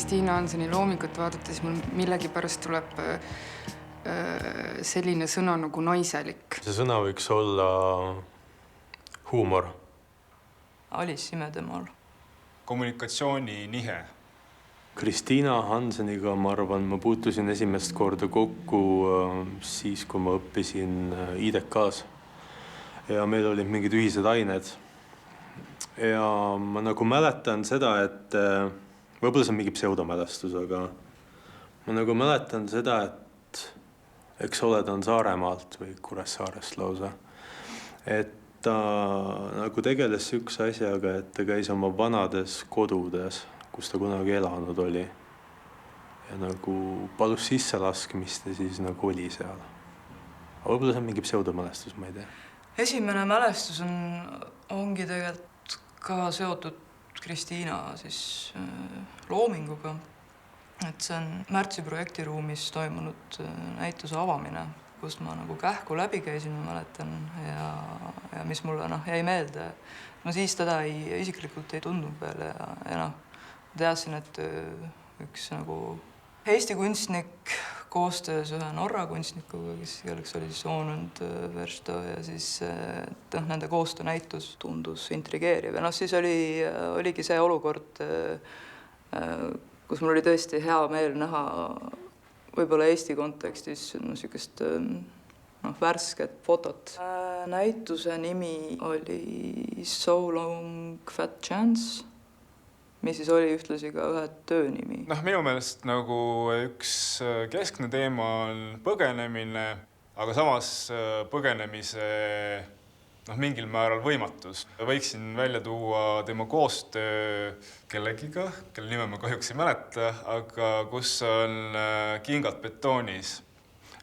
Kristiina Hanseni loomingut vaadates mul millegipärast tuleb selline sõna nagu naiselik. See sõna võiks olla huumor. Alice Imedemaal. Kommunikatsiooni nihe. Kristiina Hanseniga, ma arvan, ma puutusin esimest korda kokku siis, kui ma õppisin IDK-s. Ja meil olid mingid ühised ained. Ja ma nagu mäletan seda, et võib-olla see on mingi pseudomälestus, aga ma nagu mäletan seda, et eks ole, ta on Saaremaalt või Kuressaarest lausa. Et ta nagu tegeles sihukese asjaga, et ta käis oma vanades kodudes, kus ta kunagi elanud oli. Ja nagu palus sisselaskmist ja siis nagu oli seal. Aga võib-olla see on mingi pseudomälestus, ma ei tea. Esimene mälestus ongi tegelikult ka seotud Kristiina siis loominguga. Et see on märtsi projektiruumis toimunud näituse avamine, kus ma nagu kähku läbi käisin, ma mäletan, ja mis mulle jäi meelde. Ma siis teda isiklikult ei tundnud veel ja teadsin, et üks nagu Eesti kunstnik koostöös ühe Norra kunstnikuga, kes kelleks oli siis Oonund Versto ja siis nende koostöönäitus tundus intrigeeriv. Ja siis oligi see olukord, kus mul oli tõesti hea meel näha võib-olla Eesti kontekstis niisugust värsket fotot. Näituse nimi oli So Long Fat Chance, mis siis oli ühtlasi ka ühe töönimi. Minu meelest nagu üks keskne teema on põgenemine, aga samas põgenemise mingil määral võimatus. Võiksin välja tuua tema koostöö kellegiga, kelle nime ma kahjuks ei mäleta, aga kus on kingad betoonis.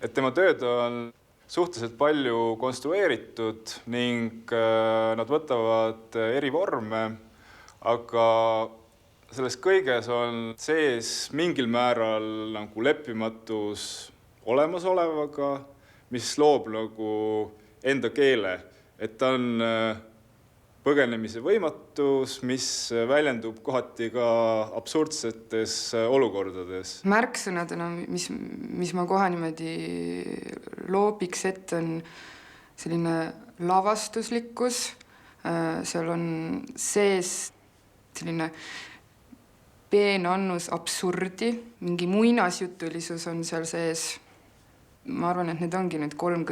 Et tema tööd on suhteliselt palju konstrueeritud ning nad võtavad eri vorme, aga selles kõiges on sees mingil määral nagu leppimatus olemasolevaga, mis loob nagu enda keele. Et ta on põgenemise võimatus, mis väljendub kohati ka absurdsetes olukordades. Märksõnadena, mis ma kohe niimoodi loobiks ette, on selline lavastuslikkus. Seal on sees selline peenannus absurdi, mingi muinasjutulisus on seal sees. Ma arvan, et need ongi nüüd 3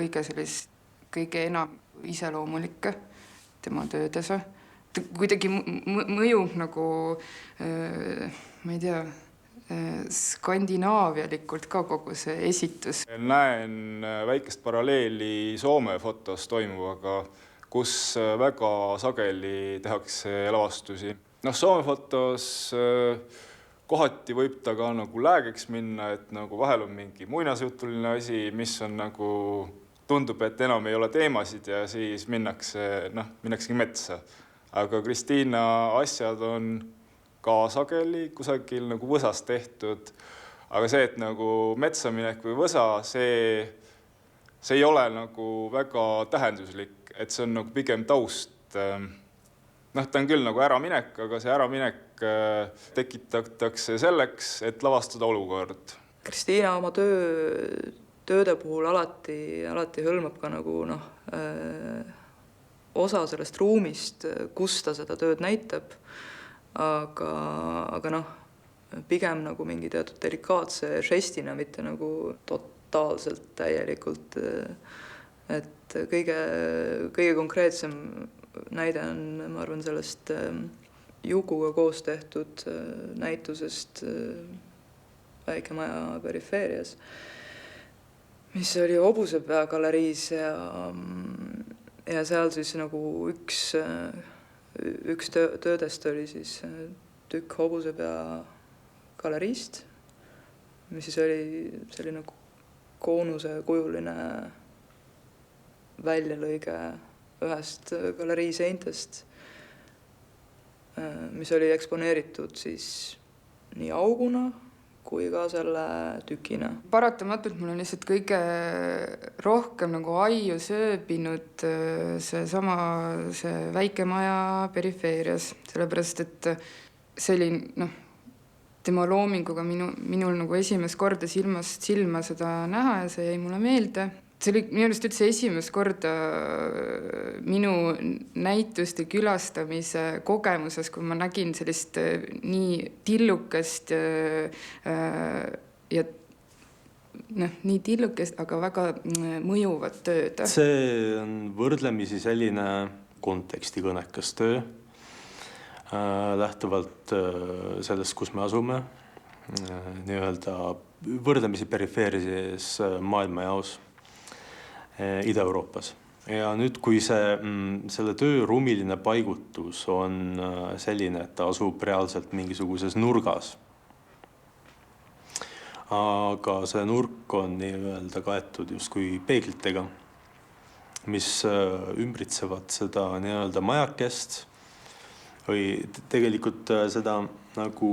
kõige enam iseloomulikke tema töödes. Kuidagi mõjub nagu, ma ei tea, skandinaavialikult ka kogu see esitus. Näen väikest paralleeli Soome fotos toimuvaga, kus väga sageli tehakse lavastusi. Soome fotos kohati võib ta ka nagu läägeks minna, et nagu vahel on mingi muinasjutuline asi, mis on nagu tundub, et enam ei ole teemasid ja siis minnaksegi metsa. Aga Kristiina asjad on ka sageli kusagil nagu võsas tehtud. Aga see, et nagu metsa minek või võsa, see ei ole nagu väga tähenduslik, et see on nagu pigem taust. Ta on küll nagu äraminek, aga see äraminek tekitatakse selleks, et lavastada olukord. Kristiina oma tööde puhul alati hõlmab ka nagu osa sellest ruumist, kus ta seda tööd näitab, aga pigem nagu mingi teatud delikaatse žestina, mitte nagu totaalselt täielikult. Et kõige konkreetsem näide on, ma arvan, sellest Jukuga koos tehtud näitusest Väikemaja perifeerias, mis oli Hobusepea galeriis ja seal siis nagu üks töödest oli siis tükk Hobusepea galeriist, mis siis oli selline koonuse kujuline väljalõige ühest galerii seintest, mis oli eksponeeritud siis nii auguna kui ka selle tükina. Paratamatult mul on lihtsalt kõige rohkem nagu aiu sööbinud see Väikemaja perifeerias, sellepärast et see oli tema loominguga minul nagu esimest korda silmast silma seda näha ja see jäi mulle meelde. See oli minu arust üldse esimest korda minu näituste külastamise kogemuses, kui ma nägin sellist nii tillukest ja nii tillukest, aga väga mõjuvat tööd. See on võrdlemisi selline kontekstikõnekas töö, lähtuvalt sellest, kus me asume, nii-öelda võrdlemisi perifeerises maailmajaos Ida-Euroopas. Ja nüüd, kui selle töö ruumiline paigutus on selline, et ta asub reaalselt mingisuguses nurgas, aga see nurk on nii-öelda kaetud justkui peeglitega, mis ümbritsevad seda nii-öelda majakest või tegelikult seda nagu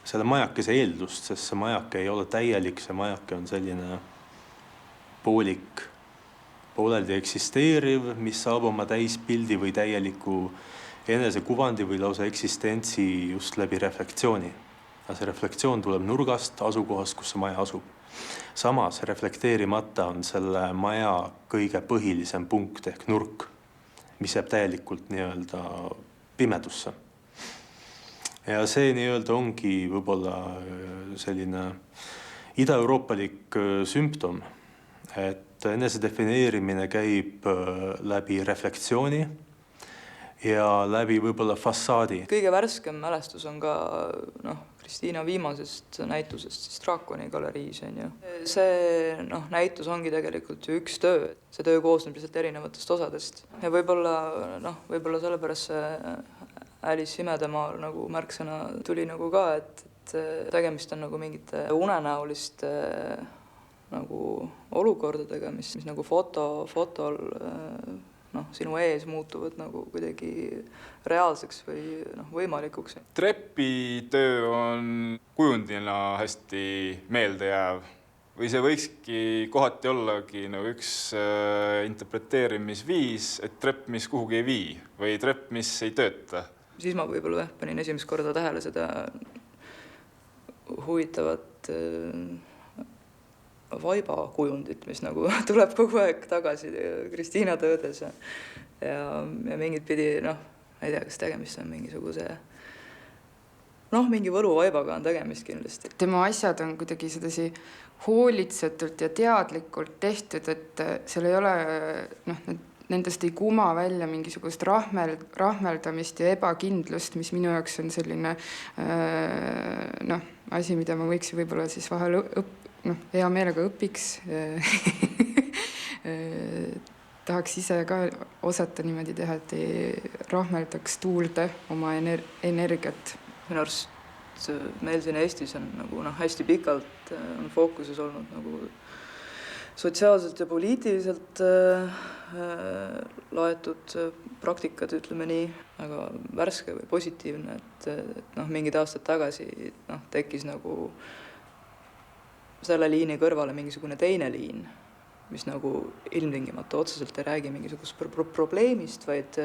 selle majakese eeldust, sest see majake ei ole täielik, see majake on selline poolik, pooleldi eksisteeriv, mis saab oma täispildi või täieliku enesekuvandi või lausa eksistentsi just läbi reflektsiooni. Ja see reflektsioon tuleb nurgast, asukohast, kus see maja asub. Samas reflekteerimata on selle maja kõige põhilisem punkt ehk nurk, mis jääb täielikult nii-öelda pimedusse. Ja see nii-öelda ongi võib-olla selline ida-euroopalik sümptom, et enesedefineerimine käib läbi reflektsiooni ja läbi võib-olla fassaadi. Kõige värskem mälestus on ka Kristiina viimasest näitusest, siis Draakoni galeriis. See näitus ongi tegelikult ju üks töö. See töö koosneb lihtsalt erinevatest osadest. Ja võib-olla sellepärast see Alice Imedemaal nagu märksõna tuli nagu ka, et tegemist on nagu mingite unenäoliste nagu olukordadega, mis nagu fotol sinu ees muutuvad nagu kuidagi reaalseks või võimalikuks. Trepitöö on kujundina hästi meeldejääv või see võikski kohati ollagi nagu üks interpreteerimisviis, et trepp, mis kuhugi ei vii või trepp, mis ei tööta. Siis ma võib-olla panin esimest korda tähele seda huvitavat vaibakujundit, mis nagu tuleb kogu aeg tagasi Kristiina töödes ja mingit pidi, ei tea, kas tegemist on mingisuguse mingi võluvaibaga on tegemist kindlasti. Tema asjad on kuidagi sedasi hoolitsetult ja teadlikult tehtud, et seal ei ole, nendest ei kuma välja mingisugust rahmeldamist ja ebakindlust, mis minu jaoks on selline asi, mida ma võiks võib-olla siis vahel hea meelega õpiks. Tahaks ise ka osata niimoodi teha, et ei rahmeldaks tuulde oma energiat. Minu arust meil siin Eestis on nagu hästi pikalt on fookuses olnud nagu sotsiaalselt ja poliitiliselt laetud praktikad, ütleme nii, aga värske või positiivne, et mingid aastad tagasi tekkis nagu selle liini kõrvale mingisugune teine liin, mis nagu ilmtingimata otseselt ei räägi mingisugust probleemist, vaid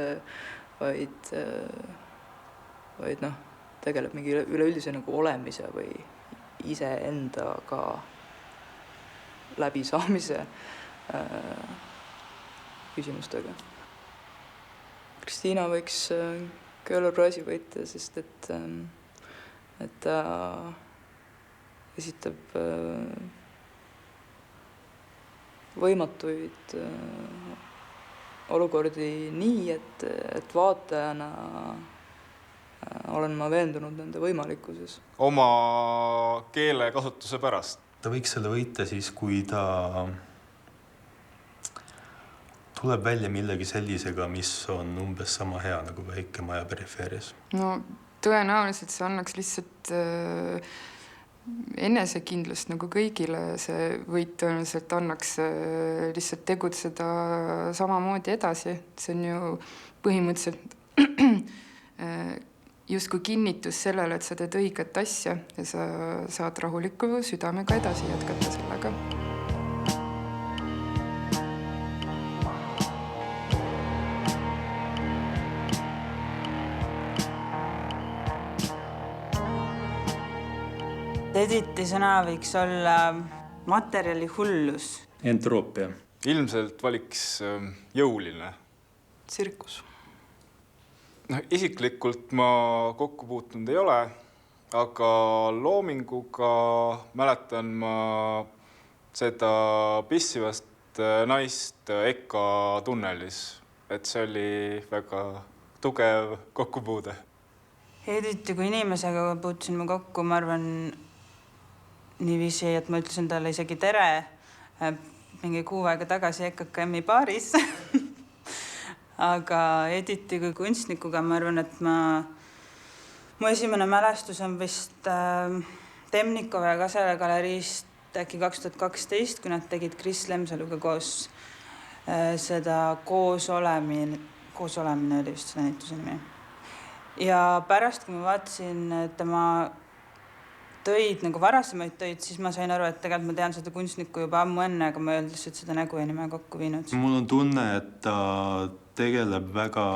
tegeleb mingi üleüldise nagu olemise või iseendaga läbisaamise küsimustega. Kristiina võiks Köhler Prize'i võita, sest et ta esitab võimatuid olukordi nii, et vaatajana olen ma veendunud nende võimalikkuses. Oma keelekasutuse pärast. Ta võiks selle võita siis, kui ta tuleb välja millegi sellisega, mis on umbes sama hea nagu väike maja perifeerias. Tõenäoliselt see annaks lihtsalt enesekindlust nagu kõigile. See võit tõenäoliselt annaks lihtsalt tegutseda samamoodi edasi. See on ju põhimõtteliselt justkui kinnitus sellele, et sa teed õiget asja ja sa saad rahuliku südamega edasi jätkata sellega. Editi sõna võiks olla materjali hullus. Entroopia. Ilmselt valiks jõuline. tsirkus. Isiklikult ma kokku puutunud ei ole, aga loominguga mäletan ma seda pissivast naist Eka tunnelis, et see oli väga tugev kokkupuude. Editi kui inimesega puutusin ma kokku, ma arvan, niiviisi, et ma ütlesin talle isegi tere mingi kuu aega tagasi EKKM-i baaris. Aga Editi kui kunstnikuga ma arvan, et mu esimene mälestus on vist Temnikova ja Kasela galeriist äkki 2012, kui nad tegid Kris Lemsaluga koos seda koosolemine oli vist selle näituse nimi. Ja pärast, kui ma vaatasin tema töid, nagu varasemaid töid, siis ma sain aru, et tegelikult ma tean seda kunstnikku juba ammu enne, aga ma ei olnud lihtsalt seda nägu ja nime kokku viinud. Mul on tunne, et ta tegeleb väga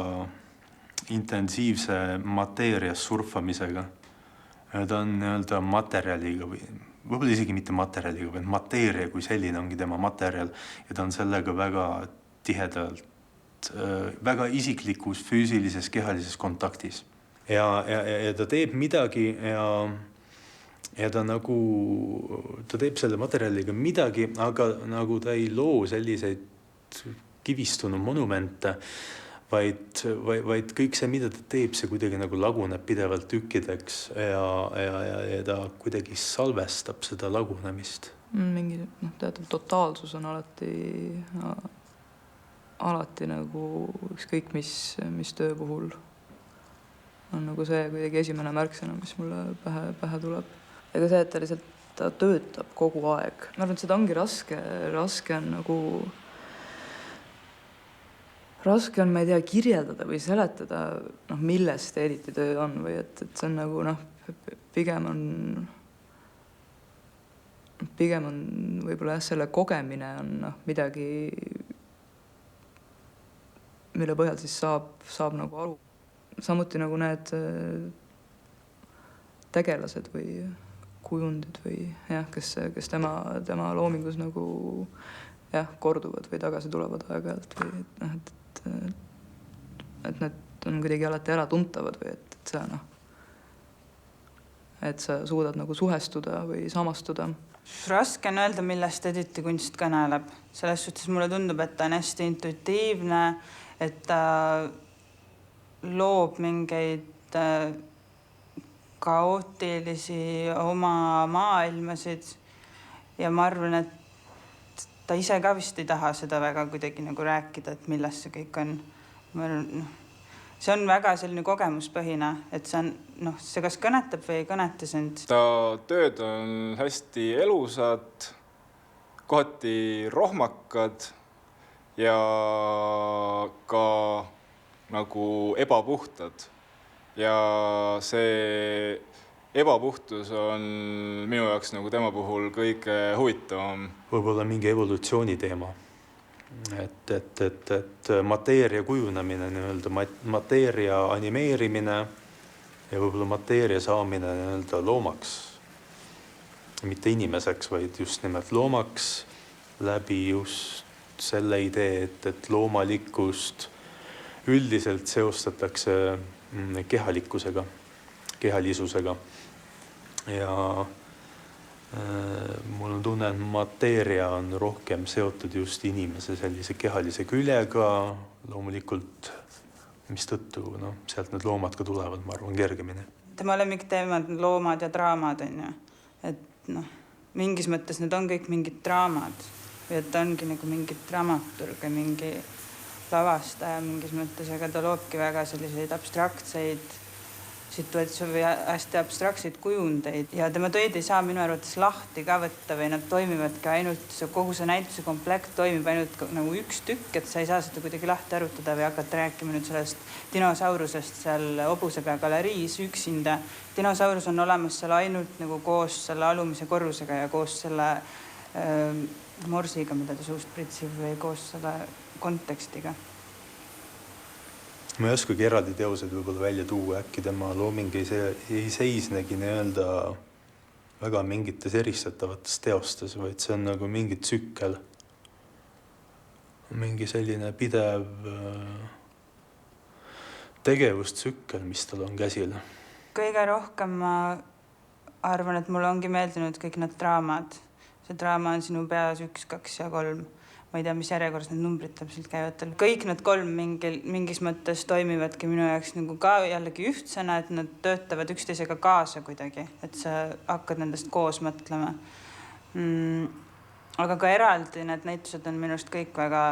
intensiivse mateerias surfamisega. Ta on nii-öelda materjaliga või võib-olla isegi mitte materjaliga, vaid mateeria kui selline ongi tema materjal ja ta on sellega väga tihedalt, väga isiklikus, füüsilises, kehalises kontaktis. Ja ta teeb midagi ja ta teeb selle materjaliga midagi, aga nagu ta ei loo selliseid kivistunud monumente, vaid kõik see, mida ta teeb, see kuidagi nagu laguneb pidevalt tükkideks ja ta kuidagi salvestab seda lagunemist. Mingi teatav totaalsus on alati nagu ükskõik mis töö puhul on nagu see kuidagi esimene märksõna, mis mulle pähe tuleb. Ega see, et ta lihtsalt töötab kogu aeg. Ma arvan, et seda ongi raske on nagu raske on, ma ei tea, kirjeldada või seletada, millest Editi töö on või et see on nagu, pigem on võib-olla selle kogemine on midagi, mille põhjal siis saab nagu aru. Samuti nagu need tegelased või kujundid või kes tema loomingus nagu korduvad või tagasi tulevad aeg-ajalt või et need on kuidagi alati ära tuntavad või et sa suudad nagu suhestuda või samastuda. Raske on öelda, millest Editi kunst kõneleb. Selles suhtes mulle tundub, et ta on hästi intuitiivne, et ta loob mingeid kaootilisi oma maailmasid ja ma arvan, et ta ise ka vist ei taha seda väga kuidagi nagu rääkida, et millest see kõik on. See on väga selline kogemuspõhine, et see kas kõnetab või ei kõneta sind. Ta tööd on hästi elusad, kohati rohmakad ja ka nagu ebapuhtad. Ja see ebapuhtus on minu jaoks nagu tema puhul kõige huvitavam. Võib-olla mingi evolutsiooni teema. Et mateeria kujunemine, mateeria animeerimine ja võib-olla mateeria saamine loomaks. Mitte inimeseks, vaid just nimelt loomaks läbi just selle idee, et loomalikkust üldiselt seostatakse kehalikkusega, kehalisusega. Ja mul on tunne, et mateeria on rohkem seotud just inimese sellise kehalise küljega, loomulikult, mis tõttu sealt need loomad ka tulevad, ma arvan, kergemini. Tema lemmikteemad on loomad ja draamad, on ju. Et mingis mõttes need on kõik mingid draamad või et ta ongi nagu mingid dramaturg ja mingi lavastaja mingis mõttes, aga ta loobki väga selliseid abstraktseid situatsioon või hästi abstraktseid kujundeid ja tema töid ei saa minu arvates lahti ka võtta või nad toimivad ka ainult, kogu see näituse komplekt toimib ainult nagu üks tükk, et sa ei saa seda kuidagi lahti arutada või hakata rääkima nüüd sellest dinosaurusest seal Hobusepea galeriis üksinda. Dinosaurus on olemas seal ainult nagu koos selle alumise korrusega ja koos selle morsiga, mida ta suust pritsib või koos selle kontekstiga. Ma ei oskagi eraldi teosed võib-olla välja tuua, äkki tema looming ei seisnegi nii-öelda väga mingites eristatavates teostes, vaid see on nagu mingi tsükkel. Mingi selline pidev tegevustsükkel, mis tal on käsil. Kõige rohkem ma arvan, et mulle ongi meeldinud kõik need draamad. See draama on sinu peas 1, 2 ja 3. Ma ei tea, mis järjekorras need numbrid täpselt käivad. Kõik need 3 mingis mõttes toimivadki minu jaoks nagu ka jällegi ühtsena, et nad töötavad üksteisega kaasa kuidagi, et sa hakkad nendest koos mõtlema. Aga ka eraldi need näitused on minust kõik väga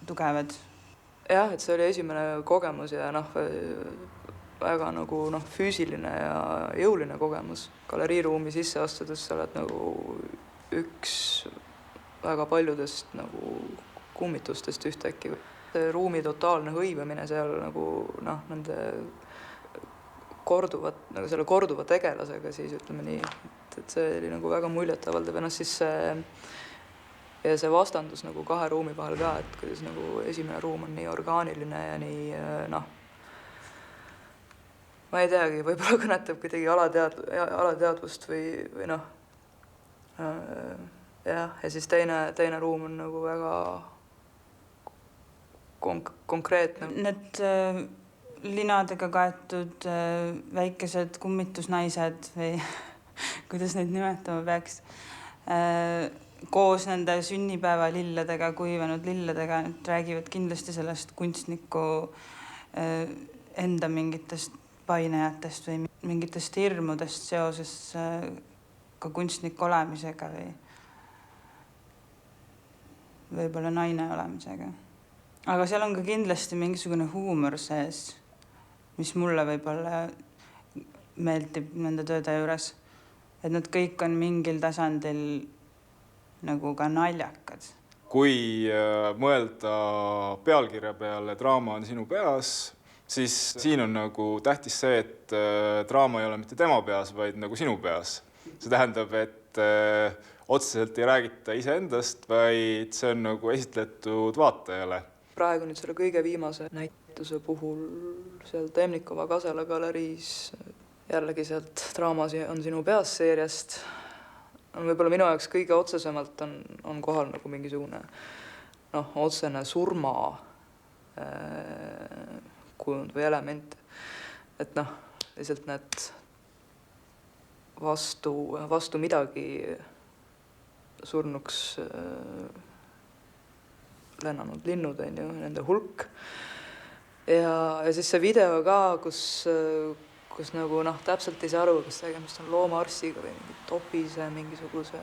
tugevad. Jah, et see oli esimene kogemus ja väga nagu füüsiline ja jõuline kogemus. Galeriiruumi sisse astudes sa oled nagu üks väga paljudest nagu kummitustest ühtäkki. See ruumi totaalne hõivamine seal nagu nende selle korduva tegelasega siis ütleme nii, et see oli nagu väga muljetavaldav. Siis see vastandus nagu 2 ruumi vahel ka, et kuidas nagu esimene ruum on nii orgaaniline ja nii ma ei teagi, võib-olla kõnetab kuidagi alateadvust või jah, ja siis teine ruum on nagu väga konkreetne. Need linadega kaetud väikesed kummitusnaised või kuidas neid nimetama peaks, koos nende sünnipäeva lilledega, kuivanud lilledega, need räägivad kindlasti sellest kunstniku enda mingitest painajatest või mingitest hirmudest seoses ka kunstniku olemisega või võib-olla naine olemisega. Aga seal on ka kindlasti mingisugune huumor sees, mis mulle võib-olla meeldib nende tööde juures. Et nad kõik on mingil tasandil nagu ka naljakad. Kui mõelda pealkirja peale draama on sinu peas, siis siin on nagu tähtis see, et draama ei ole mitte tema peas, vaid nagu sinu peas. See tähendab, et otseselt ei räägita iseendast, vaid see on nagu esitletud vaatajale. Praegu nüüd selle kõige viimase näituse puhul seal Temnikova Kasela galeriis, jällegi sealt Draamas on sinu peas seeriast, võib-olla minu jaoks kõige otsesemalt on kohal nagu mingisugune otsene surma kujund või element. Et lihtsalt need vastu midagi surnuks lennanud linnud, nende hulk. Ja siis see video ka, kus nagu täpselt ei saa aru, kas tegemist on loomaarstiga või topise mingisuguse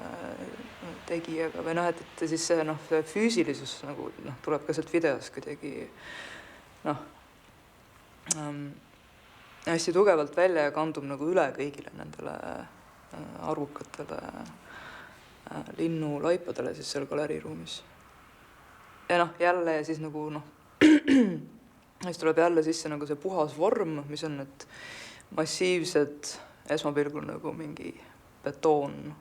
tegijaga või et siis see füüsilisus nagu tuleb ka sealt videos kuidagi hästi tugevalt välja ja kandub nagu üle kõigile nendele arvukatele linnulaipadele siis seal galeriiruumis. Ja jälle ja siis nagu siis tuleb jälle sisse nagu see puhas vorm, mis on need massiivsed esmapilgul nagu mingi betoon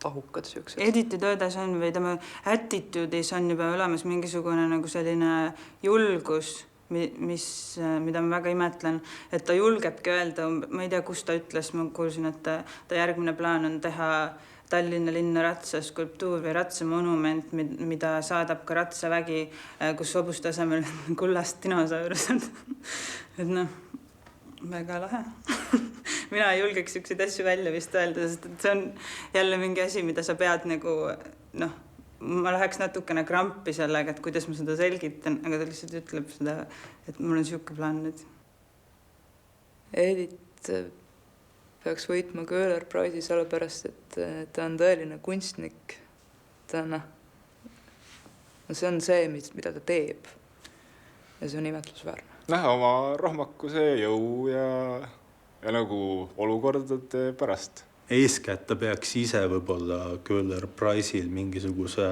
tahukad siuksed. Editi töödes on või tema attitude'is on juba olemas mingisugune nagu selline julgus, mida ma väga imetlen, et ta julgebki öelda, ma ei tea, kus ta ütles, ma kuulsin, et ta järgmine plaan on teha Tallinna linna ratsaskulptuur või ratsamonument, mida saadab ka ratsavägi, kus hobuste asemel kullast dinosaurused. Et väga lahe. Mina ei julgeks üksid asju välja vist öelda, sest see on jälle mingi asi, mida sa pead nagu, ma läheks natukene krampi sellega, et kuidas ma seda selgitan, aga ta lihtsalt ütleb seda, et mul on siuke plaan nüüd. Edit peaks võitma Köhler Prize'i sellepärast, et ta on tõeline kunstnik. See on see, mida ta teeb. Ja see on imetlusväärne. Oma rohmakuse jõu ja nagu olukordade pärast. Eeskätt ta peaks ise võib-olla Köhler Prize'il mingisuguse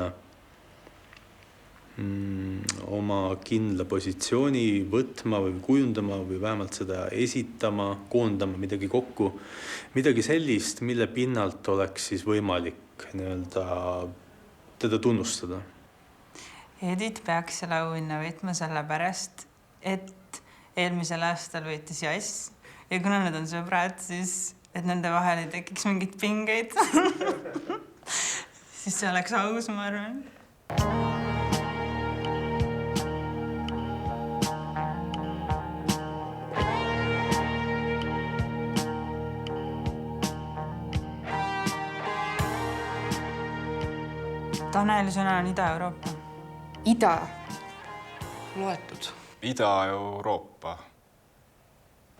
oma kindla positsiooni võtma või kujundama või vähemalt seda esitama, koondama midagi kokku. Midagi sellist, mille pinnalt oleks siis võimalik teda tunnustada. Edit peaks selle auhinna võtma sellepärast, et eelmisel aastal võitis Jass ja kuna nad on sõbrad, siis et nende vahel ei tekiks mingeid pingeid. Siis see oleks aus, ma arvan. Taneli sõna on Ida-Euroopa. Ida. Loetud. Ida-Euroopa.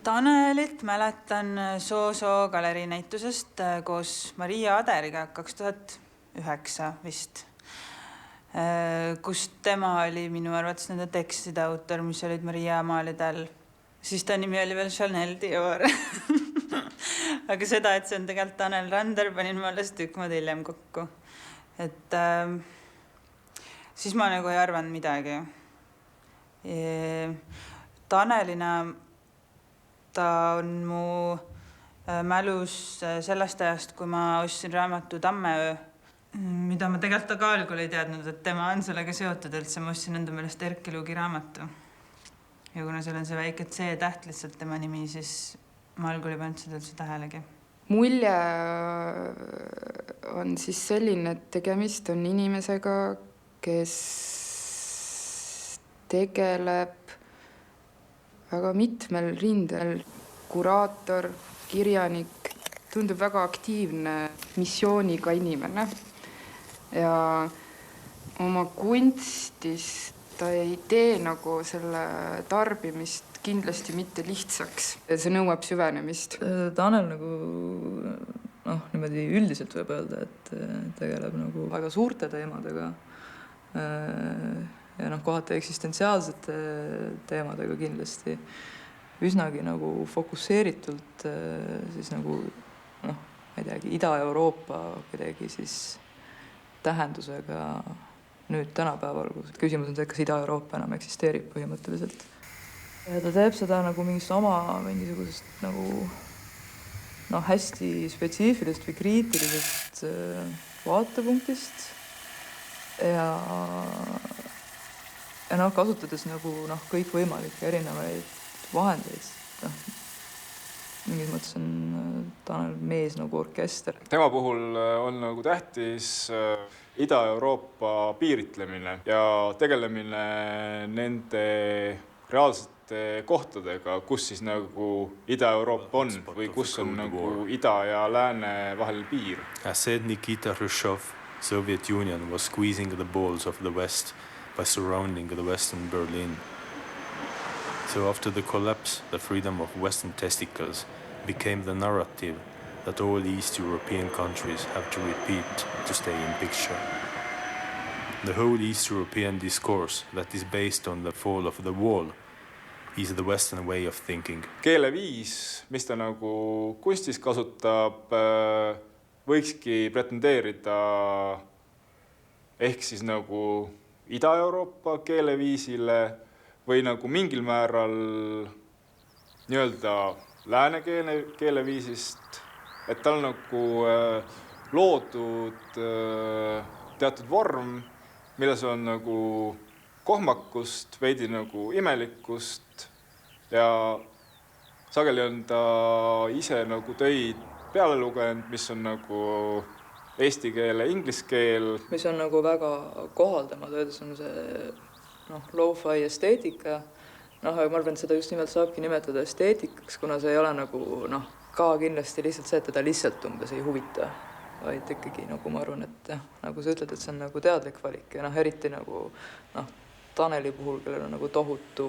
Tanelit mäletan Soo galerii näitusest koos Maria Aderiga 2009 vist, kus tema oli minu arvates nende tekstide autor, mis olid Maria maalidel. Siis ta nimi oli veel Chanel Dior. Aga seda, et see on tegelikult Tanel Rander, panin ma alles tükk maad hiljem kokku. Et siis ma nagu ei arvanud midagi. Tanelina ta on mu mälus sellest ajast, kui ma ostsin raamatu Tammeöö, mida ma tegelikult ka algul ei teadnud, et tema on sellega seotud, üldse ma ostsin enda meelest Erki Lugi raamatu. Ja kuna seal on see väike C-täht lihtsalt tema nimi, siis ma algul ei pannud seda üldse tähelegi. Mulje on siis selline, et tegemist on inimesega, kes tegeleb väga mitmel rindel. Kuraator, kirjanik, tundub väga aktiivne missiooniga inimene. Ja oma kunstis ta ei tee nagu selle tarbimist kindlasti mitte lihtsaks. See nõuab süvenemist. Tanel nagu, niimoodi üldiselt võib öelda, et tegeleb nagu väga suurte teemadega ja kohati eksistentsiaalsete teemadega kindlasti. Üsnagi nagu fokusseeritult siis nagu, ma ei teagi, Ida-Euroopa kuidagi siis tähendusega nüüd tänapäeval. Küsimus on see, kas Ida-Euroopa enam eksisteerib põhimõtteliselt. Ja ta teeb seda nagu mingisugusest nagu hästi spetsiifilist või kriitilisest vaatepunktist ja kasutades nagu kõikvõimalikke erinevaid vahendeid. Mingis mõttes on Tanel mees nagu orkester. Tema puhul on nagu tähtis Ida-Euroopa piiritlemine ja tegelemine nende reaalsete kohtadega, kus siis nagu Ida-Euroopa on või kus on nagu Ida ja Lääne vaheline piir. As said Nikita Khrushchev, Soviet Union was squeezing the balls of the West by surrounding the Western Berlin. So after the collapse, the freedom of Western testicles became the narrative that all East European countries have to repeat to stay in picture. The whole East European discourse that is based on the fall of the wall is the Western way of thinking. Keeleviis, mis ta nagu kunstis kasutab, võikski pretendeerida ehk siis nagu Ida-Euroopa keeleviisile või nagu mingil määral nii-öelda lääne keeleviisist, et tal nagu loodud teatud vorm, milles on nagu kohmakust, veidi nagu imelikkust ja sageli on ta ise nagu töid peale lugenud, mis on nagu eesti keel ja inglise keel. Mis on nagu väga kohaldama töödes on see lo-fi esteetika. Aga ma arvan, et seda just nimelt saabki nimetada esteetikaks, kuna see ei ole nagu ka kindlasti lihtsalt see, et teda lihtsalt umbes ei huvita, vaid ikkagi nagu ma arvan, et nagu sa ütled, et see on nagu teadlik valik ja eriti nagu Taneli puhul, kellel on nagu tohutu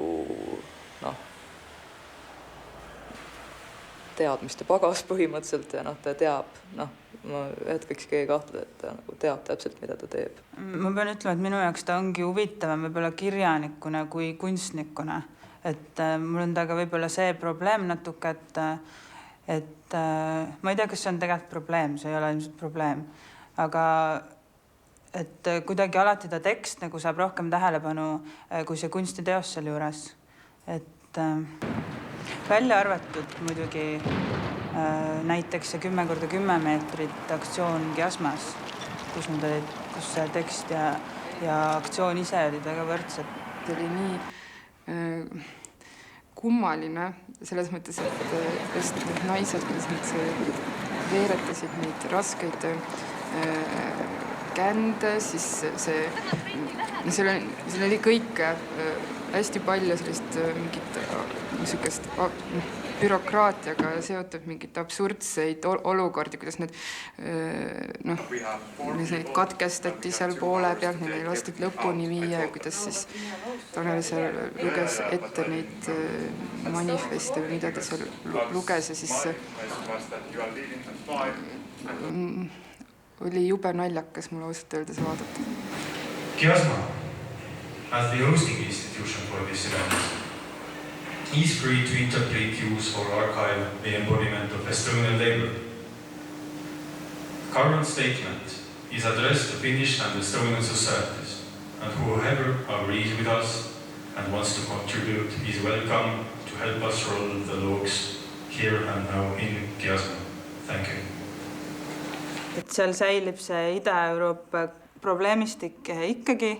teadmiste pagas põhimõtteliselt ja ta teab, ma hetkekski ei kahtle, et ta nagu teab täpselt, mida ta teeb. Ma pean ütlema, et minu jaoks ta ongi huvitavam võib-olla kirjanikuna kui kunstnikuna. Et mul on taga võib-olla see probleem natuke, et ma ei tea, kas see on tegelikult probleem, see ei ole ilmselt probleem, aga et kuidagi alati ta tekst nagu saab rohkem tähelepanu kui see kunstiteos seal juures. Et välja arvatud muidugi näiteks see 10x10 meetrit aktsioon Kiasmas, kus see tekst ja aktsioon ise olid väga võrdsed. Ta oli nii kummaline selles mõttes, et just need naised, kes nüüd veeretasid neid raskeid kände, siis seal oli kõik hästi palju sellist mingit niisugust bürokraatiaga seotud mingit absurdseid olukordi, kuidas need neid katkestati seal poole pealt, neil ei lastud lõpuni viia ja kuidas siis Tanel seal luges ette neid manifeste või mida ta seal luges ja siis oli jube naljakas mulle ausalt öeldes vaadata. Kiasma, as the hosting institution for this event, is free to interpret, use or archive the embodiment of Estonian labor. Current statement is addressed to Finnish and Estonian societies, and whoever agrees with us and wants to contribute is welcome to help us roll the logs here and now in Kiasma. Thank you. Et seal säilib see Ida-Euroopa probleemistik ikkagi,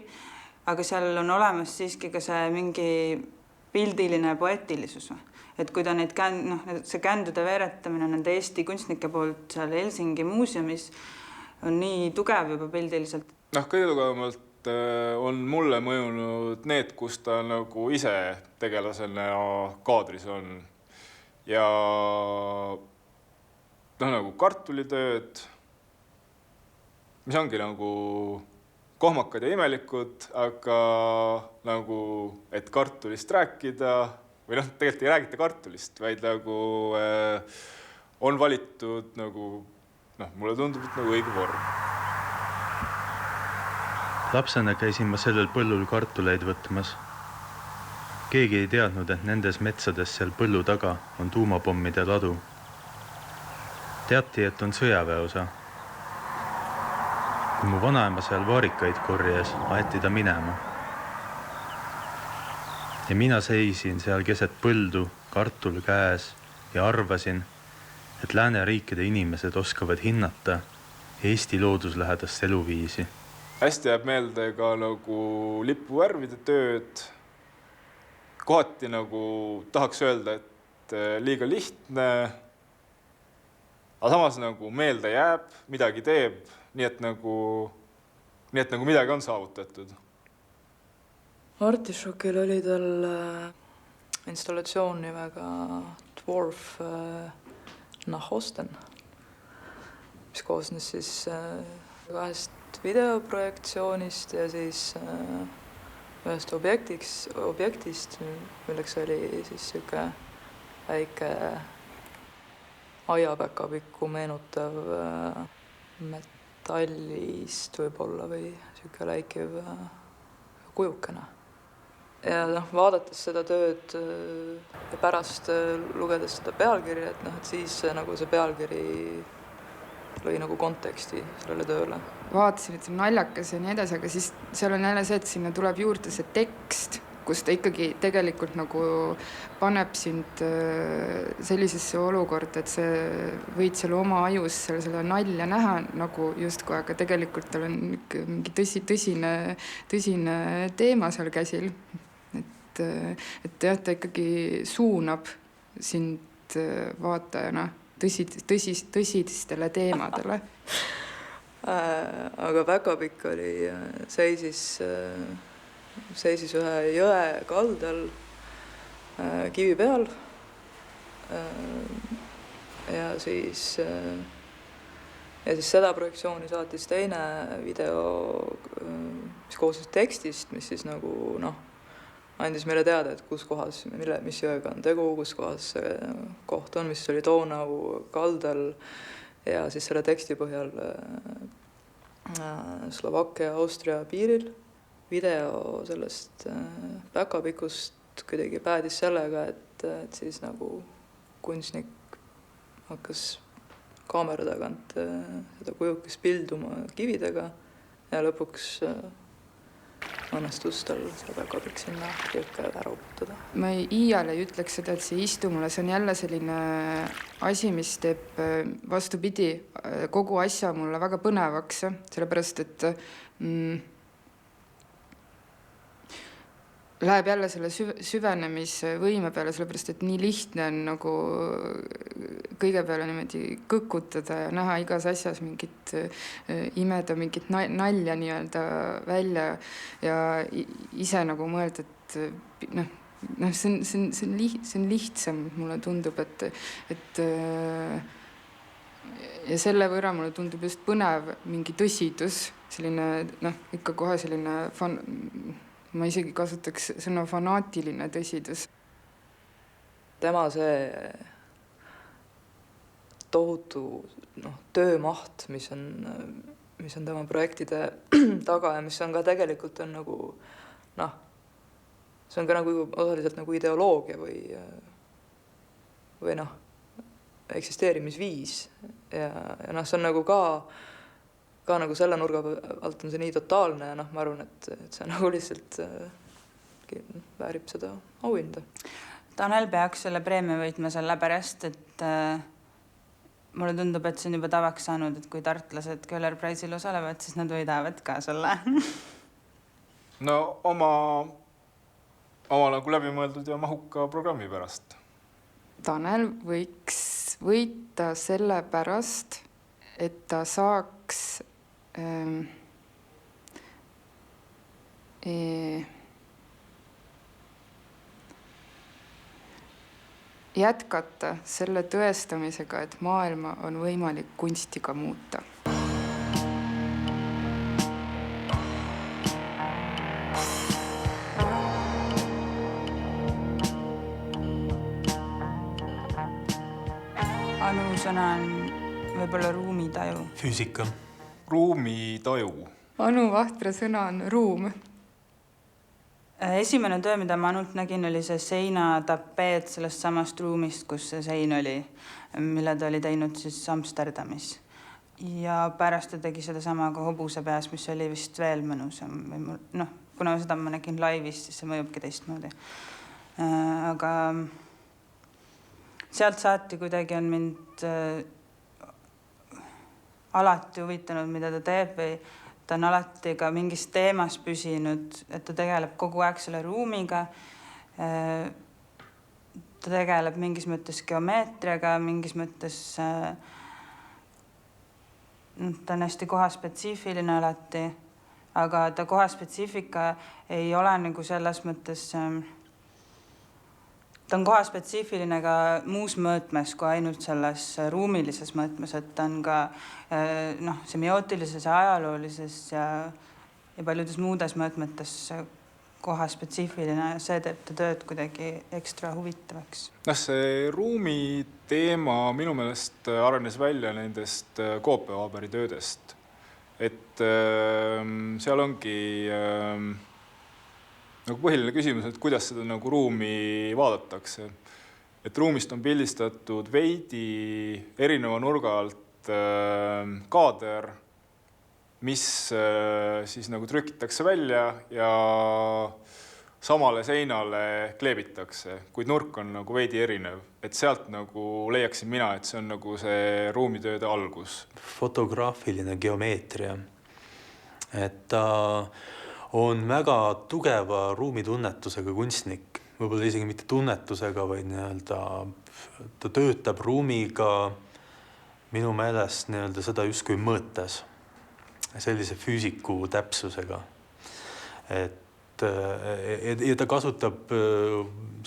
aga seal on olemas siiski ka see mingi pildiline poetilisus. Et kui ta neid see kändude veeretamine nende Eesti kunstnike poolt seal Helsingi muuseumis on nii tugev juba pildiliselt. Kõige tugevamalt on mulle mõjunud need, kus ta nagu ise tegelasena kaadris on. Ja nagu kartulitööd, mis ongi nagu kohmakad ja imelikud, aga nagu, et kartulist rääkida, või tegelikult ei räägita kartulist, vaid nagu on valitud nagu, mulle tundub, et nagu õige vorm. Lapsena käisin ma sellel põllul kartuleid võtmas. Keegi ei teadnud, et nendes metsades seal põllu taga on tuumapommide ladu. Teati, et on sõjaväeosa. Kui mu vanaema seal vaarikaid korjas, aeti ta minema. Ja mina seisin seal keset põldu, kartul käes ja arvasin, et lääneriikide inimesed oskavad hinnata Eesti looduslähedast eluviisi. Hästi jääb meelde ka nagu lipuvärvide tööd. Kohati nagu tahaks öelda, et liiga lihtne, aga samas nagu meelde jääb, midagi teeb, nii et nagu midagi on saavutatud. Artišokil oli tal installatsioon nimega Dwarf Nahosten, mis koosnes siis 2 videoprojektsioonist ja siis ühest objektist, milleks oli siis siuke väike aiapäkapikku meenutav metallist võib-olla või siuke läikiv kujukene. Ja vaadates seda tööd ja pärast lugedes seda pealkirja, et siis nagu see pealkiri lõi nagu konteksti sellele tööle. Vaatasin, et see on naljakas ja nii edasi, aga siis seal on jälle see, et sinna tuleb juurde see tekst, kus ta ikkagi tegelikult nagu paneb sind sellisesse olukorda, et see võid seal oma ajus selle nalja näha nagu justkui, aga tegelikult tal on mingi tõsine teema seal käsil. Et jah, ta ikkagi suunab sind vaatajana tõsistele teemadele. Aga päkapikk oli, seisis ühe jõe kaldal kivi peal ja siis seda projektsiooni saatis teine video, mis koosnes tekstist, mis siis nagu andis meile teada, et kus kohas, mis jõega on tegu, kus kohas see koht on, mis oli Donau kaldal ja siis selle teksti põhjal Slovakkia, Austria piiril. Video sellest päkapikust kuidagi päädis sellega, et siis nagu kunstnik hakkas kaamera tagant seda kujukest pilduma kividega ja lõpuks õnnestus tal seda päkapikk sinna jõkke ära uputada. Ma iial ei ütleks seda, et see istu mulle, see on jälle selline asi, mis teeb vastupidi kogu asja mulle väga põnevaks, sellepärast, et läheb jälle selle süvenemisvõime peale, sellepärast et nii lihtne on nagu kõige peale niimoodi kõkutada ja näha igas asjas mingit imeda, mingit nalja nii-öelda välja ja ise nagu mõelda, et see on lihtsam, mulle tundub, et ja selle võrra mulle tundub just põnev mingi tõsidus, selline ikka kohe selline ma isegi kasutaks sõna fanaatiline tõsidus. Tema see tohutu töömaht, mis on tema projektide taga ja mis on ka tegelikult on nagu see on ka nagu osaliselt nagu ideoloogia või eksisteerimisviis ja see on nagu ka nagu selle nurga alt on see nii totaalne ja ma arvan, et see nagu lihtsalt väärib seda auhinda. Tanel peaks selle preemia võitma selle pärast, et mulle tundub, et see on juba tavaks saanud, et kui tartlased Köhler Prize'il osalevad, siis nad võidavad ka selle. No oma nagu läbimõeldud ja mahuka programmi pärast. Tanel võiks võita selle pärast, et ta saaks jätkata selle tõestamisega, et maailma on võimalik kunstiga muuta. Anu sõna on võib-olla ruumitaju. Füüsika. Ruumitaju. Anu Vahtra sõna on ruum. Esimene töö, mida ma Anult nägin, oli see seinatapeet sellest samast ruumist, kus see sein oli, mille ta oli teinud siis Amsterdamis. Ja pärast ta tegi seda sama ka Hobuse peas, mis oli vist veel mõnusam. Kuna seda ma nägin laivis, siis see mõjubki teistmoodi. Aga sealt saati kuidagi on mind alati huvitanud, mida ta teeb või ta on alati ka mingis teemas püsinud, et ta tegeleb kogu aeg selle ruumiga. Ta tegeleb mingis mõttes geomeetriaga, mingis mõttes ta on hästi kohaspetsiifiline alati, aga ta kohaspetsiifika ei ole nagu selles mõttes ta on kohaspetsiifiline ka muus mõõtmes kui ainult selles ruumilises mõõtmes, et ta on ka semiootilises ja ajaloolises ja paljudes muudes mõõtmetes kohaspetsiifiline ja see teeb ta tööd kuidagi ekstra huvitavaks. See ruumi teema minu meelest arenes välja nendest Koopevaaberi töödest. Et seal ongi nagu põhiline küsimus, et kuidas seda nagu ruumi vaadatakse. Et ruumist on pildistatud veidi erineva nurga alt kaader, mis siis nagu trükitakse välja ja samale seinale kleebitakse, kuid nurk on nagu veidi erinev. Et sealt nagu leiaksin mina, et see on nagu see ruumitööde algus. Fotograafiline geomeetria. Et ta on väga tugeva ruumitunnetusega kunstnik, võib-olla isegi mitte tunnetusega, vaid ta töötab ruumiga minu meelest seda justkui mõõtes, sellise füüsiku täpsusega. Ja ta kasutab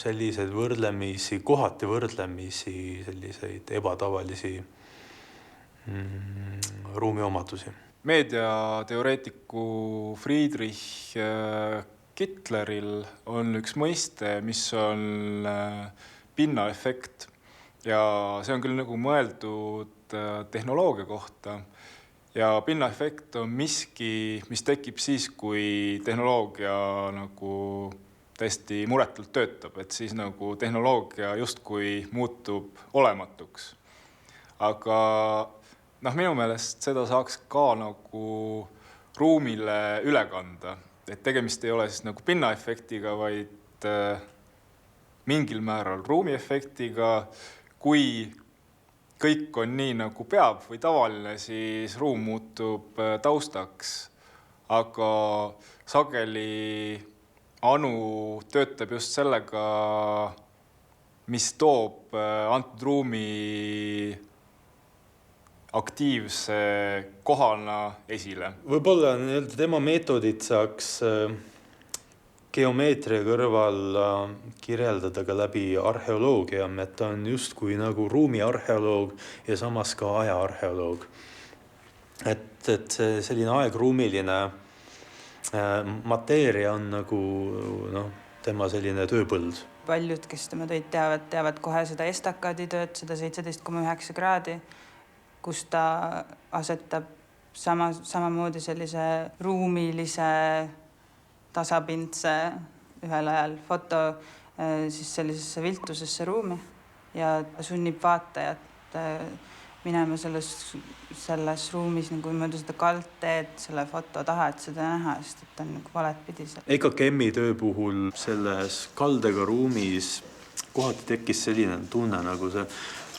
selliseid võrdlemisi, kohati võrdlemisi selliseid ebatavalisi ruumiomadusi. Meediateoreetiku Friedrich Kittleril on üks mõiste, mis on pinnaefekt ja see on küll nagu mõeldud tehnoloogia kohta ja pinnaefekt on miski, mis tekib siis, kui tehnoloogia nagu täiesti muretult töötab, et siis nagu tehnoloogia justkui muutub olematuks. Aga minu meelest seda saaks ka nagu ruumile üle kanda, et tegemist ei ole siis nagu pinnaefektiga, vaid mingil määral ruumiefektiga. Kui kõik on nii nagu peab või tavaline, siis ruum muutub taustaks, aga sageli Anu töötab just sellega, mis toob antud ruumi aktiivse kohana esile. Võib-olla tema meetodit saaks geomeetria kõrval kirjeldada ka läbi arheoloogia, et ta on justkui nagu ruumiarheoloog ja samas ka ajaarheoloog. Et see selline aegruumiline mateeria on nagu tema selline tööpõld. Paljud, kes tema töid teavad kohe seda estakaaditööd, seda 17,9 kraadi, kus ta asetab samamoodi sellise ruumilise tasapindse ühel ajal foto siis sellisesse viltusesse ruumi ja sunnib vaatajat minema selles ruumis nagu mööda seda kaldteed selle foto taha, et seda näha, sest et ta on nagu valetpidi seal. EKKM-i töö puhul selles kaldega ruumis kohati tekkis selline tunne, nagu see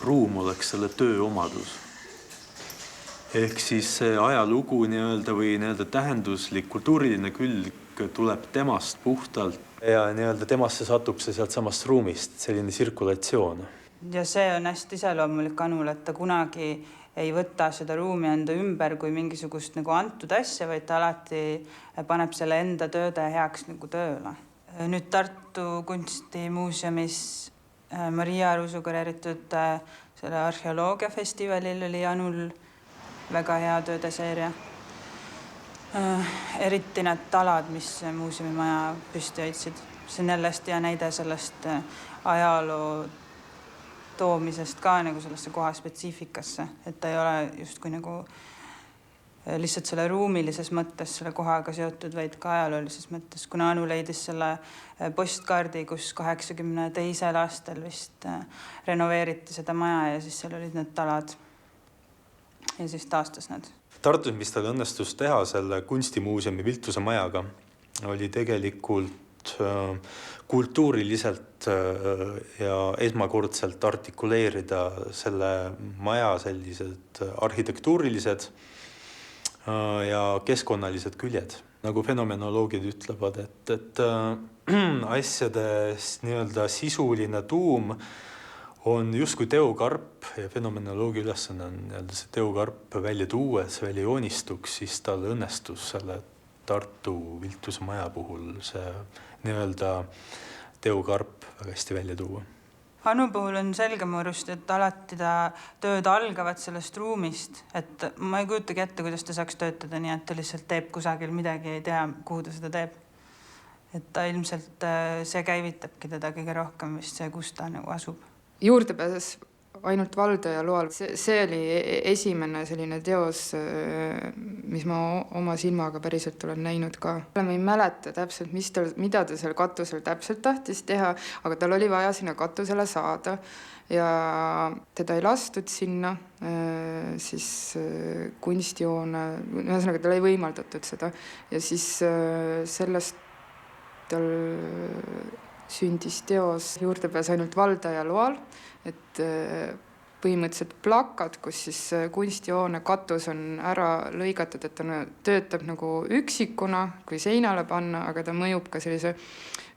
ruum oleks selle töö omadus. Ehk siis see ajalugu või tähenduslik kultuuriline külg tuleb temast puhtalt ja temasse satub see sealt samast ruumist, selline sirkulatsioon. Ja see on hästi iseloomulik Anule, et ta kunagi ei võta seda ruumi enda ümber kui mingisugust nagu antud asja, vaid ta alati paneb selle enda tööde heaks nagu tööle. Nüüd Tartu kunstimuuseumis Maria Arusu kureeritud selle arheoloogiafestivalil oli Anul väga hea tööde seeria. Eriti need talad, mis muuseumimaja püsti hoidsid. See on jälle hästi hea näide sellest ajaloo toomisest ka nagu sellesse koha spetsiifikasse, et ta ei ole justkui nagu lihtsalt selle ruumilises mõttes selle kohaga seotud, vaid ka ajaloolises mõttes, kuna Anu leidis selle postkaardi, kus 82. aastal vist renoveeriti seda maja ja siis seal olid need talad ja siis taastas need. Tartus, mis tal õnnestus teha selle kunstimuuseumi Viltuse majaga, oli tegelikult kultuuriliselt ja esmakordselt artikuleerida selle maja sellised arhitektuurilised ja keskkonnalised küljed. Nagu fenomenoloogid ütlevad, et asjade sisuline tuum on justkui teokarp ja fenomenoloogi ülesanne on see teokarp välja tuues, välja joonistuks, siis tal õnnestus selle Tartu Viltuse maja puhul see teokarp väga hästi välja tuua. Anu puhul on selge mu arust, et alati ta tööd algavad sellest ruumist, et ma ei kujutagi ette, kuidas ta saaks töötada nii, et ta lihtsalt teeb kusagil midagi, ei tea, kuhu ta seda teeb. Et ta ilmselt see käivitabki teda kõige rohkem vist see, kus ta nagu asub. Juurdepääses ainult valdaja loal. See oli esimene selline teos, mis ma oma silmaga päriselt olen näinud ka. Ma ei mäleta täpselt, mida ta seal katusel täpselt tahtis teha, aga tal oli vaja sinna katusele saada ja teda ei lastud sinna siis kunstijoone, ühesõnaga tal ei võimaldatud seda ja siis sellest tal sündis teos Juurdepääs ainult valdaja loal, et põhimõtteliselt plakat, kus siis kunstijoone katus on ära lõigatud, et ta töötab nagu üksikuna, kui seinale panna, aga ta mõjub ka sellise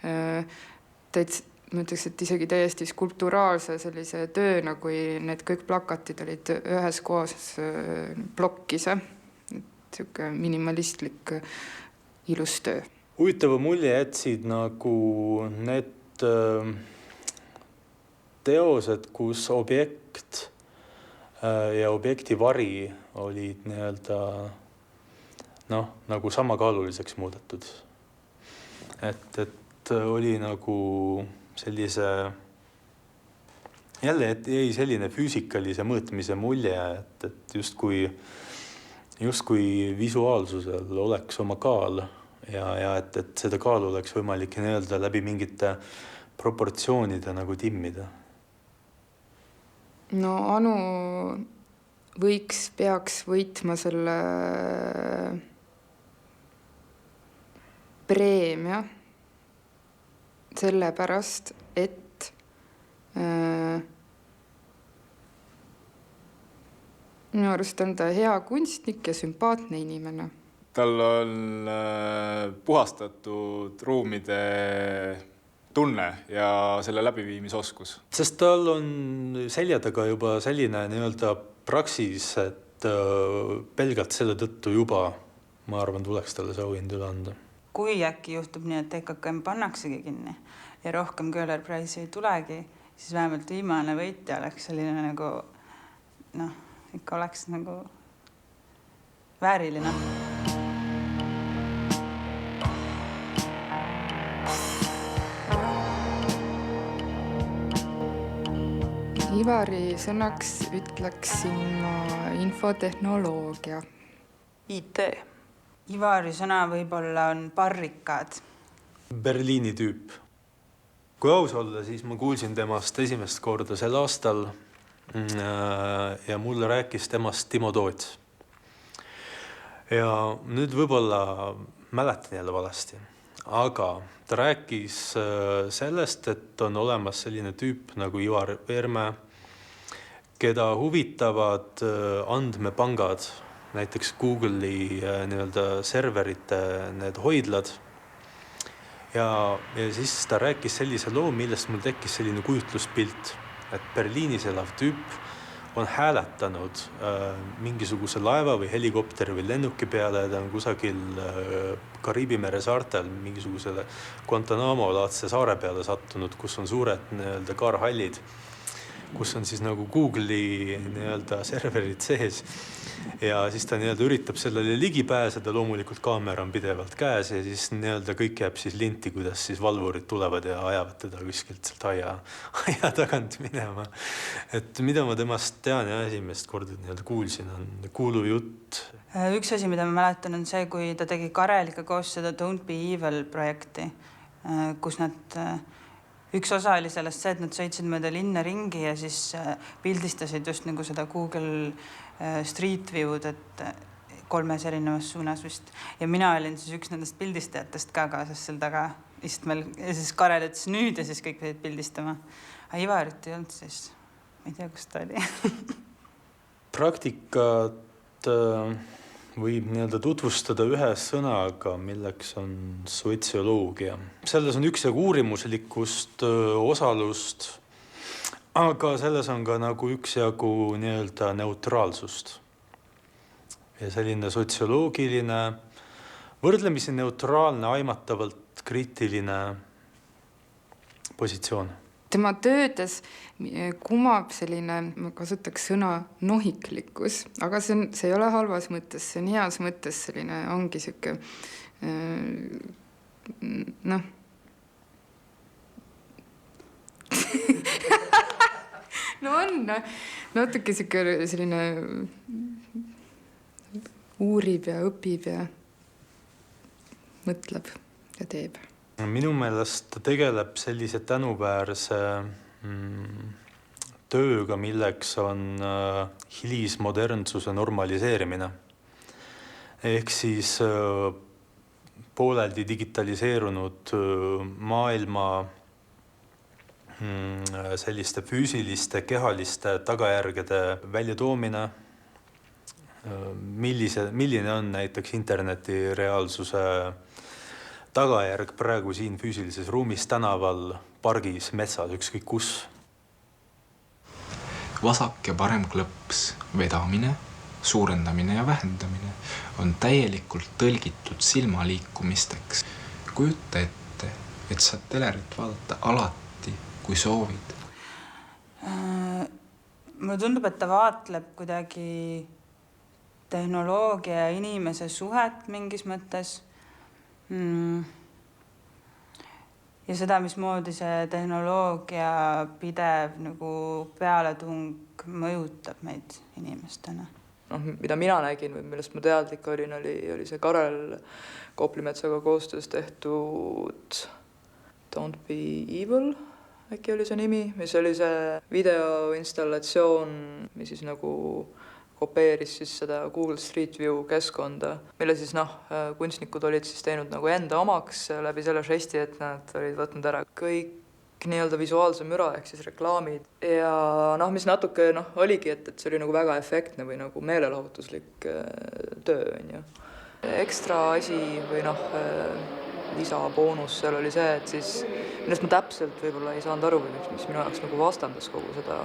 ma ütleks, et isegi täiesti skulpturaalse sellise tööna, kui need kõik plakatid olid ühes koos plokkise. Siuke minimalistlik ilus töö. Huvitava mulje jätsid nagu need teosed, kus objekt ja objekti vari olid nagu samakaaluliseks muudetud. Et oli nagu sellise, jälle jäi selline füüsikalise mõõtmise mulje, et justkui visuaalsusel oleks oma kaal ja et seda kaalu oleks võimalik läbi mingite proportsioonide nagu timmida. No Anu peaks võitma selle preemia sellepärast, et minu arust on ta hea kunstnik ja sümpaatne inimene. tal on puhastatud ruumide tunne ja selle läbiviimisoskus. Sest tal on selja taga juba selline nii-öelda praksis, et pelgalt selle tõttu juba, ma arvan, tuleks talle see auhind üle anda. Kui äkki juhtub nii, et EKKM pannaksegi kinni ja rohkem Köhler Prize'i ei tulegi, siis vähemalt viimane võitja oleks selline nagu, ikka oleks nagu vääriline. Ivari sõnaks ütleksin ma infotehnoloogia. IT. Ivari sõna võib-olla on barrikaad. Berliini tüüp. Kui aus olla, siis ma kuulsin temast esimest korda sel aastal ja mulle rääkis temast Timo Toots. Ja nüüd võib-olla mäletan jälle valesti, aga ta rääkis sellest, et on olemas selline tüüp nagu Ivar Veerme, keda huvitavad andmepangad, näiteks Google'i nii-öelda serverite need hoidlad. Ja siis ta rääkis sellise loo, millest mul tekkis selline kujutluspilt, et Berliinis elav tüüp on hääletanud mingisuguse laeva või helikopteri või lennuki peale, ta on kusagil Kariibi mere saartel mingisugusele Guantanamo-laadse saare peale sattunud, kus on suured nii-öelda kaarhallid, kus on siis nagu Google'i nii-öelda serverid sees. Ja siis ta nii-öelda üritab sellele ligi pääseda, loomulikult kaamera on pidevalt käes ja siis nii-öelda kõik jääb siis linti, kuidas siis valvurid tulevad ja ajavad teda kuskilt sealt aia tagant minema. Et mida ma temast tean ja esimest korda nii-öelda kuulsin, on kuuluv jutt. Üks asi, mida ma mäletan, on see, kui ta tegi Kareliga koos seda Don't Be Evil projekti, kus üks osa oli sellest see, et nad sõitsid mööda linna ringi ja siis pildistasid just nagu seda Google Street View'd, et 3 erinevas suunas vist. Ja mina olin siis üks nendest pildistajatest ka kaasas seal taga istmel. Ja siis Karel ütles nüüd ja siis kõik pidid pildistama. Aga Ivarit ei olnud siis. Ma ei tea, kus ta oli. Praktikat võib nii-öelda tutvustada ühe sõnaga, milleks on sotsioloogia. Selles on üksjagu uurimuslikkust, osalust, aga selles on ka nagu üksjagu nii-öelda neutraalsust. Ja selline sotsioloogiline, võrdlemisi neutraalne, aimatavalt kriitiline positsioon. Tema töödes kumab selline, ma kasutaks sõna nohiklikkus, aga see ei ole halvas mõttes, see on heas mõttes selline, ongi siuke, no on natuke siuke selline uurib ja õpib ja mõtleb ja teeb. Minu meelest ta tegeleb sellise tänuväärse tööga, milleks on hilismodernsuse normaliseerimine. Ehk siis pooleldi digitaliseerunud maailma selliste füüsiliste, kehaliste tagajärgede väljatoomine. Milline on näiteks interneti reaalsuse tagajärg praegu siin füüsilises ruumis, tänaval, pargis, metsas, ükskõik kus? Vasak ja parem klõps, vedamine, suurendamine ja vähendamine on täielikult tõlgitud silmaliikumisteks. Kujuta ette, et saad telerit vaadata alati, kui soovid. Mulle tundub, et ta vaatleb kuidagi tehnoloogia ja inimese suhet mingis mõttes. Ja seda, mismoodi see tehnoloogia pidev nagu pealetung mõjutab meid inimestena. Mida mina nägin või millest ma teadlik olin, oli see Karel Koplimetsaga koostöös tehtud Don't Be Evil, äkki oli see nimi, mis oli see videoinstallatsioon, mis siis nagu kopeeris siis seda Google Street View keskkonda, mille siis kunstnikud olid siis teinud nagu enda omaks läbi selle žesti, et nad olid võtnud ära kõik nii-öelda visuaalse müra ehk siis reklaamid. Ja mis natuke oligi, et see oli nagu väga efektne või nagu meelelahutuslik töö. Ekstra asi või lisaboonus seal oli see, et siis millest ma täpselt võib-olla ei saanud aru või mis minu jaoks nagu vastandas kogu seda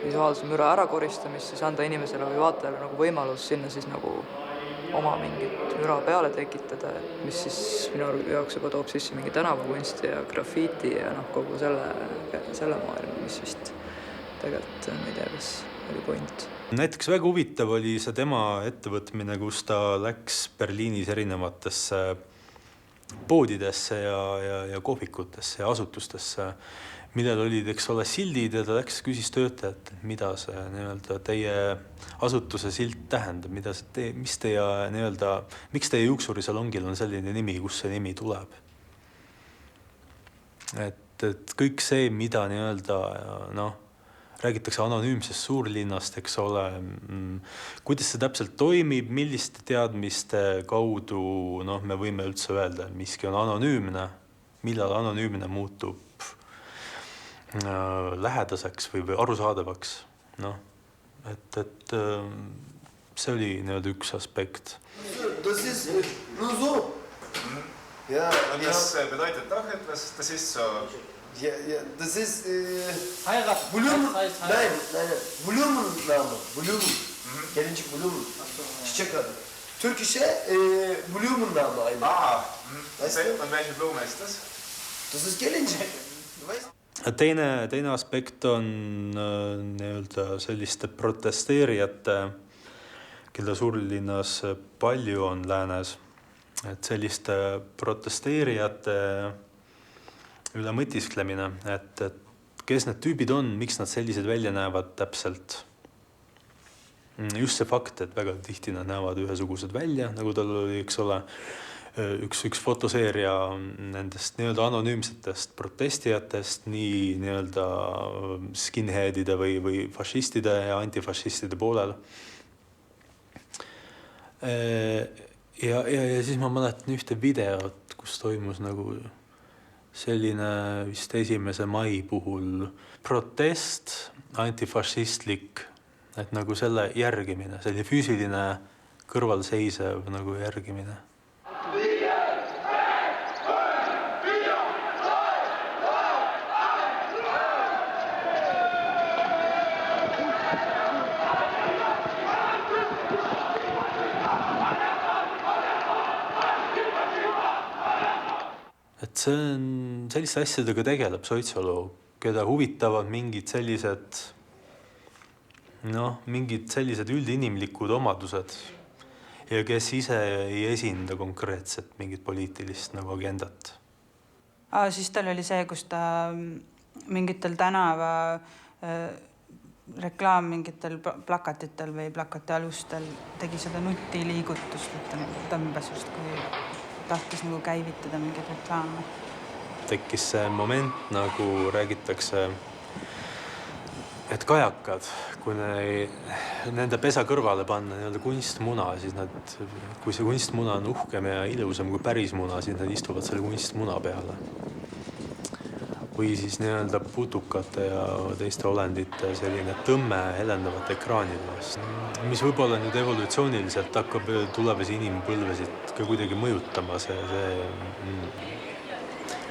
visuaalse müra ärakoristamist, siis anda inimesele või vaatajale nagu võimalus sinna siis nagu oma mingit müra peale tekitada, mis siis minu jaoks juba toob sisse mingi tänavakunsti ja grafiiti ja kogu selle maailma, mis vist tegelikult, ma ei tea, kas oli point. Näiteks väga huvitav oli see tema ettevõtmine, kus ta läks Berliinis erinevatesse poodidesse ja kohvikutesse ja asutustesse, millel olid, eks ole, sildid ja ta läks, küsis töötajat, mida see teie asutuse silt tähendab, miks teie juuksurisalongil on selline nimi, kust see nimi tuleb. Et kõik see, mida räägitakse anonüümsest suurlinnast, eks ole, kuidas see täpselt toimib, milliste teadmiste kaudu me võime üldse öelda, miski on anonüümne, millal anonüümne muutub lähedaseks või arusaadavaks. Et see oli üks aspekt. Kas bedeutet doch etwas, das ist so... Ja, das ist Blumenname. Blumen. Gelincik Blumen. Çiçek adı. Türk işe Blumenname eigentlich. Und welche Blume ist das? Das ist Gelincik. Teine aspekt on selliste protesteerijate, kelle suurlinnas palju on läänes, et selliste protesteerijate üle mõtisklemine, et kes need tüübid on, miks nad sellised välja näevad täpselt. Just see fakt, et väga tihti nad näevad ühesugused välja, nagu tal oli, eks ole, üks fotoseeria nendest anonüümsetest protestijatest, nii skinheadide või fašistide ja antifašistide poolel. Ja siis ma mäletan ühte videot, kus toimus selline vist 1. mai puhul protest, antifašistlik, et selle järgimine, selline füüsiline kõrvalseisev järgimine. Et see on selliste asjadega tegeleb sotsioloog, keda huvitavad mingid sellised üldinimlikud omadused ja kes ise ei esinda konkreetset mingit poliitilist agendat. Siis tal oli see, kus ta mingitel tänava reklaam mingitel plakatitel või plakati alustel tegi seda nutiliigutust, et ta tõmbas just, kui tahtis käivitada mingeid reklaame. Tekkis see moment, nagu räägitakse, et kajakad, kui nende pesa kõrvale panna kunstmuna, siis kui see kunstmuna on uhkem ja ilusam kui päris muna, siis nad istuvad selle kunstmuna peale. Või siis putukate ja teiste olendite selline tõmme helendavate ekraanide vastu, mis võib-olla evolutsiooniliselt hakkab tulevasi inimpõlvesid ka kuidagi mõjutama see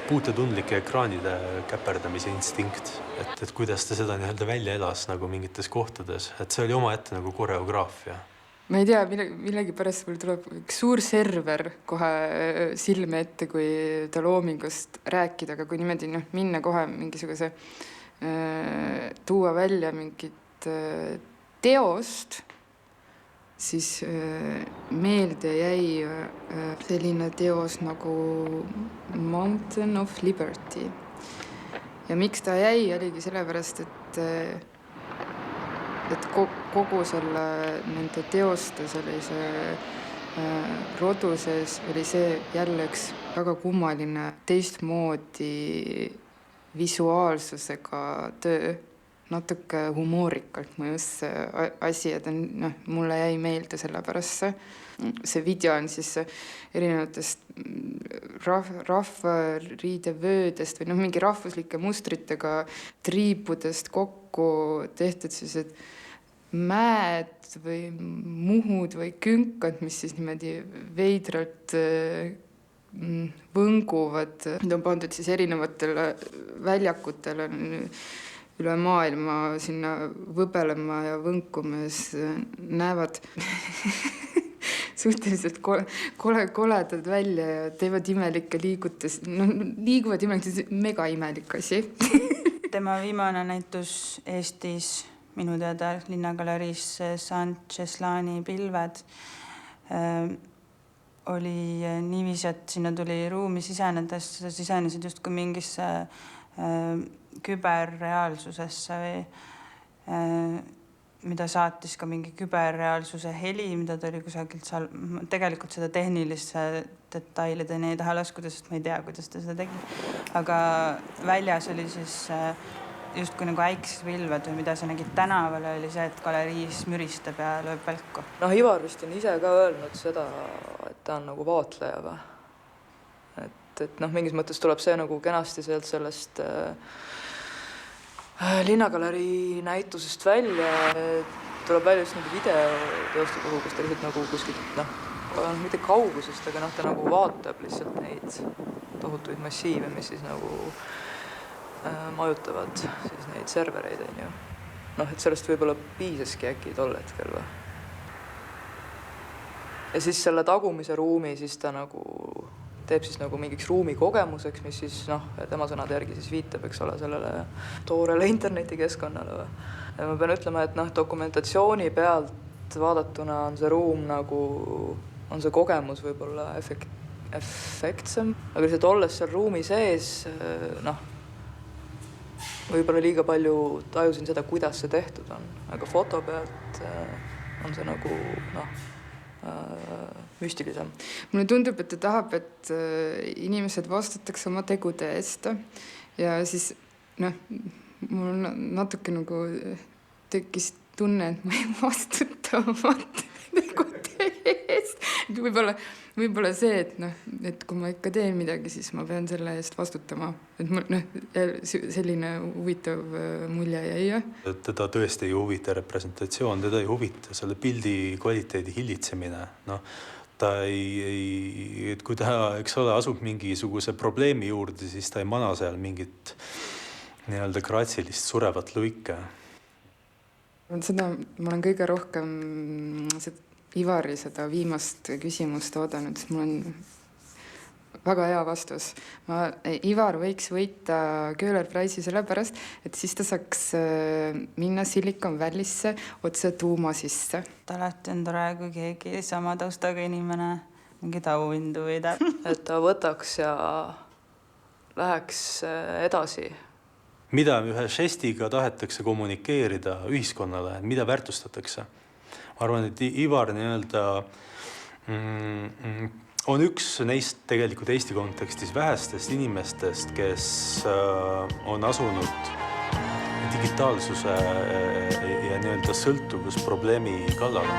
puutetundlike ekraanide käperdamise instinkt, et kuidas ta seda välja elas mingites kohtades, et see oli omaette koreograafia. Ma ei tea, millegipärast mul tuleb üks suur server kohe silme ette, kui ta loomingust rääkida, aga kui niimoodi minna kohe mingisuguse tuua välja mingit teost, siis meelde jäi selline teos nagu Mountain of Liberty. Ja miks ta jäi, oligi sellepärast, et kogu nende teoste sellise rodu sees oli see jälle üks väga kummaline teistmoodi visuaalsusega töö. Natuke humoorikalt mõjus see asi, et mulle jäi meelde sellepärast see. See video on siis erinevatest rahvariidevöödest või mingi rahvuslike mustritega triibudest kokku tehtud siis, et mäed või muhud või künkad, mis siis niimoodi veidralt võnguvad. Need on pandud siis erinevatele väljakutele üle maailma sinna võbelema ja võnkuma ja siis näevad suhteliselt koledad välja ja teevad imelikke liigutusi. No, liiguvad imelikud, mega imelik asi. Tema viimane näitus Eestis minu teada Linnagaleriis Saint-Cheslani pilved oli niiviisi, et sinna tuli ruumi sisenedes, sisenesid justkui mingisse küberreaalsusesse või mida saatis ka mingi küberreaalsuse heli, mida ta oli kusagilt seal, tegelikult seda tehnilisse detailideni ei taha laskuda, sest ma ei tea, kuidas ta seda tegi. Aga väljas oli siis justkui nagu äikspilved või mida sa nägid tänaval, oli see, et galeriis müristab ja lööb välku. Ivar vist on ise ka öelnud seda, et ta on nagu vaatleja või. Et mingis mõttes tuleb see nagu kenasti sellest Linnagalerii näitusest välja. Tuleb välja just videoteoste puhul, kus ta lihtsalt nagu kuskilt, mitte kaugusest, aga ta nagu vaatab lihtsalt neid tohutuid massiive, mis siis nagu majutavad siis neid servereid, on ju. Et sellest võib-olla piisaski äkki tol hetkel või. Ja siis selle tagumise ruumi siis ta nagu teeb siis nagu mingiks ruumikogemuseks, mis siis tema sõnade järgi siis viitab, eks ole, sellele toorele internetikeskkonnale või. Ja ma pean ütlema, et dokumentatsiooni pealt vaadatuna on see ruum nagu, on see kogemus võib-olla efektsem, aga lihtsalt olles seal ruumi sees, võib-olla liiga palju tajusin seda, kuidas see tehtud on, aga foto pealt on see nagu müstilisem. Mulle tundub, et ta tahab, et inimesed vastutaks oma tegude eest ja siis mul natuke nagu tekkis tunne, et ma ei vastuta oma tegude eest. Võib-olla see, et kui ma ikka teen midagi, siis ma pean selle eest vastutama. Et selline huvitav mulje jäi. Teda tõesti ei huvita representatsioon, teda ei huvita selle pildi kvaliteedi hillitsemine. Ta et kui ta, eks ole, asub mingisuguse probleemi juurde, siis ta ei mana seal mingit nii-öelda gratsilist surevat luike. Seda ma olen kõige rohkem Ivari seda viimast küsimust oodanud, sest mul on väga hea vastus. Ivar võiks võita Köhler Prize'i sellepärast, et siis ta saaks minna Silicon Valley'sse otse tuuma sisse. Ta alati on tore, kui keegi sama taustaga inimene mingit auhindu võidab. Et ta võtaks ja läheks edasi. Mida ühe žestiga tahetakse kommunikeerida ühiskonnale, mida väärtustatakse? Ma arvan, et Ivar on üks neist tegelikult Eesti kontekstis vähestest inimestest, kes on asunud digitaalsuse ja sõltuvusprobleemi kallale.